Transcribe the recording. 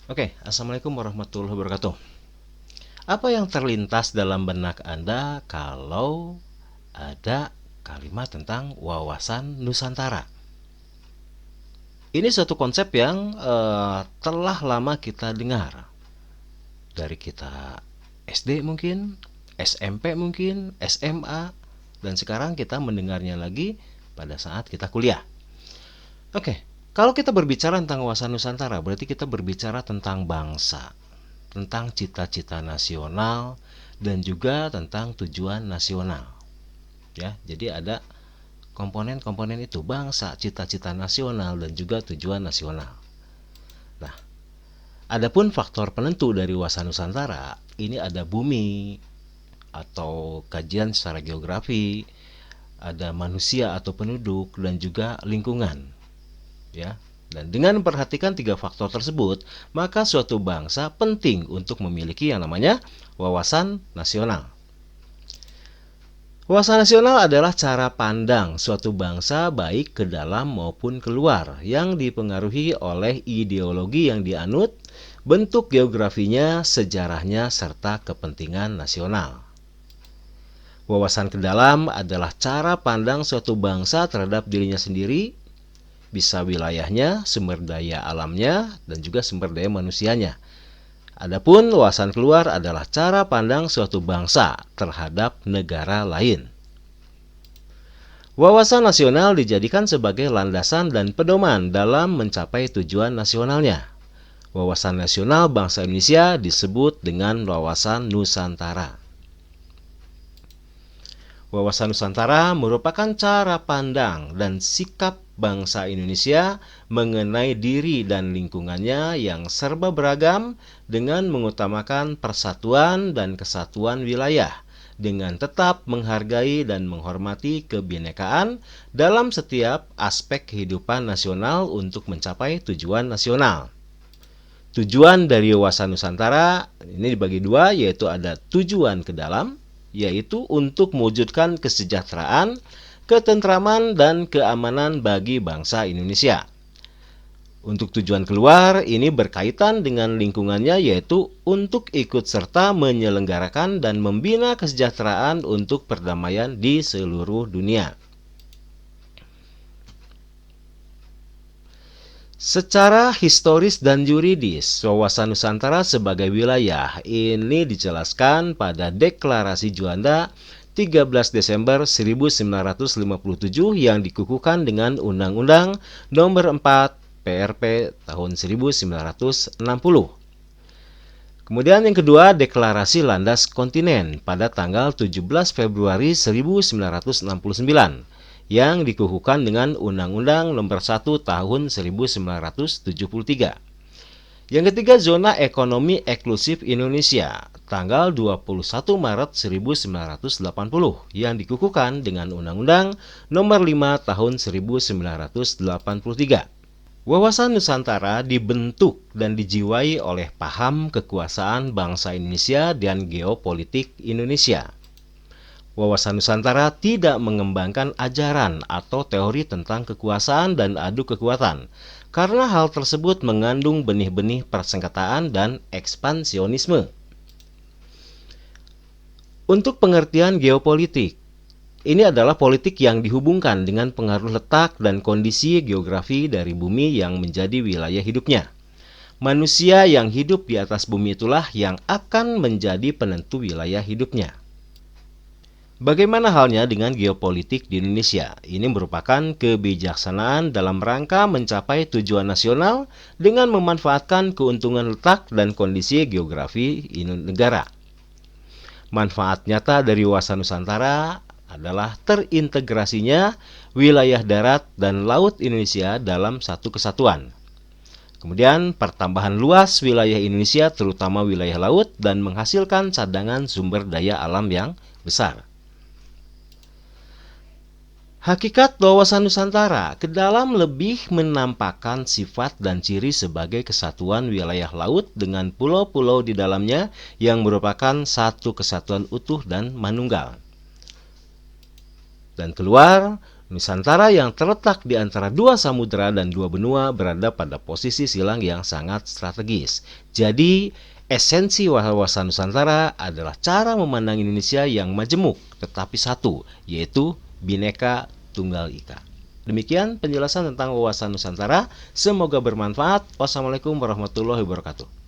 Oke, Assalamualaikum warahmatullahi wabarakatuh. Apa yang terlintas dalam benak Anda kalau ada kalimat tentang wawasan Nusantara? Ini suatu konsep yang telah lama kita dengar. Dari kita SD mungkin, SMP mungkin, SMA, dan sekarang kita mendengarnya lagi pada saat kita kuliah. Oke, kalau kita berbicara tentang wawasan Nusantara, berarti kita berbicara tentang bangsa, tentang cita-cita nasional, dan juga tentang tujuan nasional. Ya, jadi ada komponen-komponen itu, bangsa, cita-cita nasional, dan juga tujuan nasional. Nah, adapun faktor penentu dari wawasan Nusantara, ini ada bumi atau kajian secara geografi, ada manusia atau penduduk, dan juga lingkungan. Ya, dan dengan memperhatikan tiga faktor tersebut, maka suatu bangsa penting untuk memiliki yang namanya wawasan nasional. Wawasan nasional adalah cara pandang suatu bangsa baik ke dalam maupun keluar yang dipengaruhi oleh ideologi yang dianut, bentuk geografinya, sejarahnya, serta kepentingan nasional. Wawasan ke dalam adalah cara pandang suatu bangsa terhadap dirinya sendiri, bisa wilayahnya, sumber daya alamnya, dan juga sumber daya manusianya. Adapun wawasan keluar adalah cara pandang suatu bangsa terhadap negara lain. Wawasan nasional dijadikan sebagai landasan dan pedoman dalam mencapai tujuan nasionalnya. Wawasan nasional bangsa Indonesia disebut dengan wawasan Nusantara. Wawasan Nusantara merupakan cara pandang dan sikap bangsa Indonesia mengenai diri dan lingkungannya yang serba beragam dengan mengutamakan persatuan dan kesatuan wilayah, dengan tetap menghargai dan menghormati kebinekaan dalam setiap aspek kehidupan nasional untuk mencapai tujuan nasional. Tujuan dari wawasan Nusantara ini dibagi dua, yaitu ada tujuan ke dalam, yaitu untuk mewujudkan kesejahteraan, ketentraman, dan keamanan bagi bangsa Indonesia. Untuk tujuan keluar, ini berkaitan dengan lingkungannya, yaitu untuk ikut serta menyelenggarakan dan membina kesejahteraan untuk perdamaian di seluruh dunia. Secara historis dan yuridis, wawasan Nusantara sebagai wilayah ini dijelaskan pada Deklarasi Juanda 13 Desember 1957 yang dikukuhkan dengan Undang-Undang Nomor 4 PRP tahun 1960. Kemudian yang kedua, Deklarasi Landas Kontinen pada tanggal 17 Februari 1969 yang dikukuhkan dengan Undang-Undang Nomor 1 Tahun 1973. Yang ketiga, Zona Ekonomi Eksklusif Indonesia tanggal 21 Maret 1980 yang dikukuhkan dengan Undang-Undang Nomor 5 Tahun 1983. Wawasan Nusantara dibentuk dan dijiwai oleh paham kekuasaan bangsa Indonesia dan geopolitik Indonesia. Wawasan Nusantara tidak mengembangkan ajaran atau teori tentang kekuasaan dan adu kekuatan, karena hal tersebut mengandung benih-benih persengketaan dan ekspansionisme. Untuk pengertian geopolitik, ini adalah politik yang dihubungkan dengan pengaruh letak dan kondisi geografi dari bumi yang menjadi wilayah hidupnya. Manusia yang hidup di atas bumi itulah yang akan menjadi penentu wilayah hidupnya. Bagaimana halnya dengan geopolitik di Indonesia? Ini merupakan kebijaksanaan dalam rangka mencapai tujuan nasional dengan memanfaatkan keuntungan letak dan kondisi geografi negara. Manfaat nyata dari wawasan Nusantara adalah terintegrasinya wilayah darat dan laut Indonesia dalam satu kesatuan. Kemudian pertambahan luas wilayah Indonesia terutama wilayah laut dan menghasilkan cadangan sumber daya alam yang besar. Hakikat wawasan Nusantara ke dalam lebih menampakkan sifat dan ciri sebagai kesatuan wilayah laut dengan pulau-pulau di dalamnya yang merupakan satu kesatuan utuh dan manunggal. Dan keluar, Nusantara yang terletak di antara dua samudera dan dua benua berada pada posisi silang yang sangat strategis. Jadi, esensi wawasan Nusantara adalah cara memandang Indonesia yang majemuk tetapi satu, yaitu Bhinneka Tunggal Ika. Demikian penjelasan tentang wawasan Nusantara. Semoga bermanfaat. Wassalamualaikum warahmatullahi wabarakatuh.